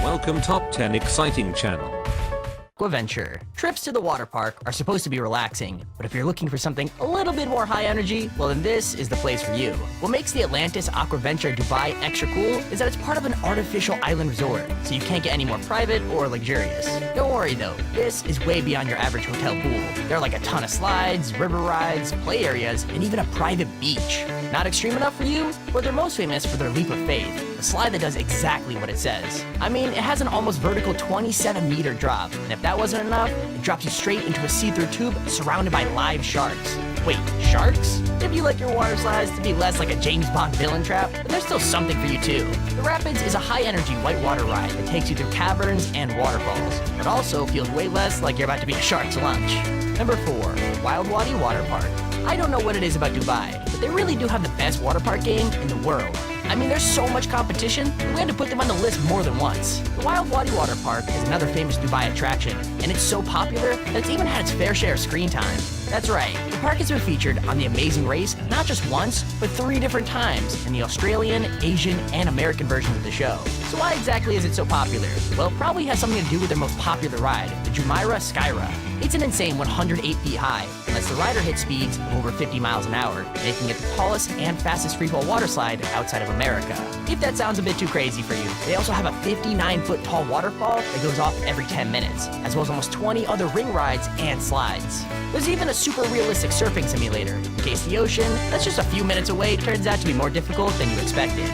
Welcome Top 10 Exciting Channel. Aquaventure. Trips to the water park are supposed to be relaxing, but if you're looking for something a little bit more high energy, well then this is the place for you. What makes the Atlantis Aquaventure Dubai extra cool is that it's part of an artificial island resort, so you can't get any more private or luxurious. Don't worry though, this is way beyond your average hotel pool. There are like a ton of slides, river rides, play areas, and even a private beach. Not extreme enough for you? Well, they're most famous for their leap of faith, a slide that does exactly what it says. I mean, it has an almost vertical 27-meter drop, and if that wasn't enough, it drops you straight into a see-through tube surrounded by live sharks. Wait, sharks? If you like your water slides to be less like a James Bond villain trap, then there's still something for you too. The Rapids is a high-energy whitewater ride that takes you through caverns and waterfalls, but also feels way less like you're about to be a shark's lunch. Number 4, Wild Wadi Water Park. I don't know what it is about Dubai, but they really do have the best water park game in the world. I mean, there's so much competition, we had to put them on the list more than once. The Wild Wadi Water Park is another famous Dubai attraction, and it's so popular that it's even had its fair share of screen time. That's right, the park has been featured on The Amazing Race not just once, but 3 different times in the Australian, Asian, and American versions of the show. So why exactly is it so popular? Well, it probably has something to do with their most popular ride, the Jumeirah Skyra. It's an insane 108 feet high, and lets the rider hit speeds of over 50 miles an hour, making it the tallest and fastest freefall water slide outside of America. If that sounds a bit too crazy for you, they also have a 59-foot tall waterfall that goes off every 10 minutes, as well as almost 20 other ring rides and slides. There's even a super realistic surfing simulator, in case the ocean, that's just a few minutes away, turns out to be more difficult than you expected.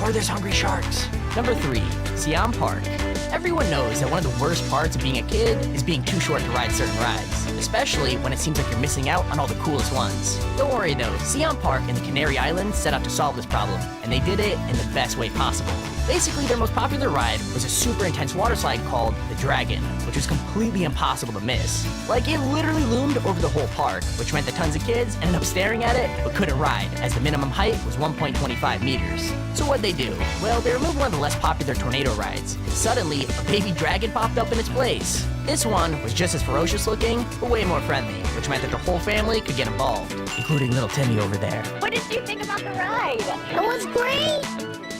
Or there's hungry sharks. Number 3, Siam Park. Everyone knows that one of the worst parts of being a kid is being too short to ride certain rides, especially when it seems like you're missing out on all the coolest ones. Don't worry though, Siam Park in the Canary Islands set out to solve this problem, and they did it in the best way possible. Basically, their most popular ride was a super intense water slide called the Dragon, which was completely impossible to miss. Like, it literally loomed over the whole park, which meant that tons of kids ended up staring at it, but couldn't ride, as the minimum height was 1.25 meters. So what'd they do? Well, they removed one of the less popular tornado rides. Suddenly, a baby dragon popped up in its place. This one was just as ferocious looking, but way more friendly, which meant that the whole family could get involved, including little Timmy over there. What did you think about the ride? It was great!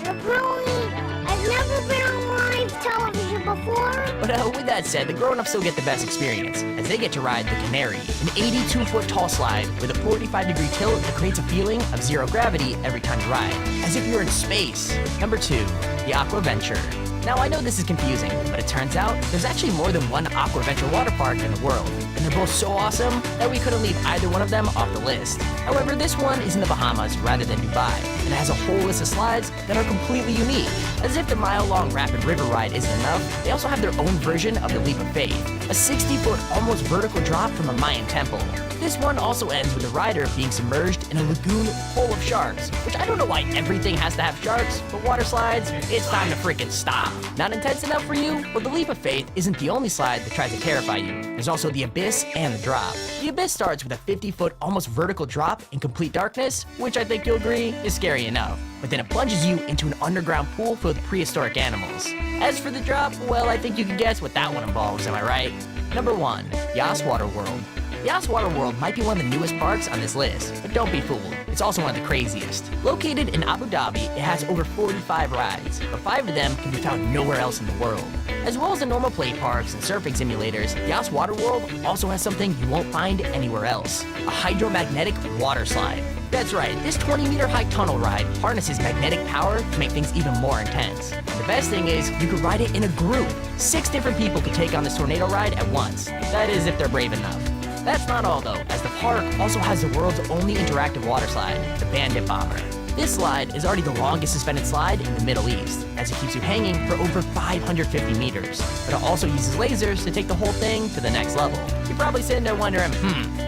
I've never been on live television before. But with that said, the grown-ups still get the best experience, as they get to ride the Canary, an 82-foot tall slide with a 45-degree tilt that creates a feeling of zero gravity every time you ride, as if you're in space. Number 2, the Aquaventure. Now, I know this is confusing, but it turns out there's actually more than one Aquaventure water park in the world, and they're both so awesome that we couldn't leave either one of them off the list. However, this one is in the Bahamas rather than Dubai, and it has a whole list of slides that are completely unique. As if the mile-long rapid river ride isn't enough, they also have their own version of the Leap of Faith, a 60-foot almost vertical drop from a Mayan temple. This one also ends with the rider being submerged in a lagoon full of sharks, which I don't know why everything has to have sharks, but water slides, it's time to freaking stop. Not intense enough for you? Well, the Leap of Faith isn't the only slide that tries to terrify you. There's also the Abyss and the Drop. The Abyss starts with a 50-foot almost vertical drop in complete darkness, which I think you'll agree is scary enough. But then it plunges you into an underground pool filled with prehistoric animals. As for the Drop, well, I think you can guess what that one involves, am I right? Number 1, Yas Water World. Yas Water World might be one of the newest parks on this list, but don't be fooled, it's also one of the craziest. Located in Abu Dhabi, it has over 45 rides, but 5 of them can be found nowhere else in the world. As well as the normal play parks and surfing simulators, Yas Water World also has something you won't find anywhere else, a hydromagnetic water slide. That's right, this 20-meter high tunnel ride harnesses magnetic power to make things even more intense. And the best thing is, you could ride it in a group. 6 different people could take on this tornado ride at once. That is, if they're brave enough. That's not all though, as the park also has the world's only interactive water slide, the Bandit Bomber. This slide is already the longest suspended slide in the Middle East, as it keeps you hanging for over 550 meters. But it also uses lasers to take the whole thing to the next level. You're probably sitting there wondering,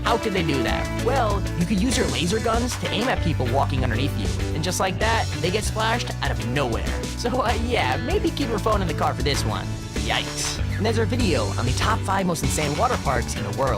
how could they do that? Well, you could use your laser guns to aim at people walking underneath you, and just like that, they get splashed out of nowhere. So yeah, maybe keep your phone in the car for this one. Yikes. And there's our video on the top 5 most insane water parks in the world.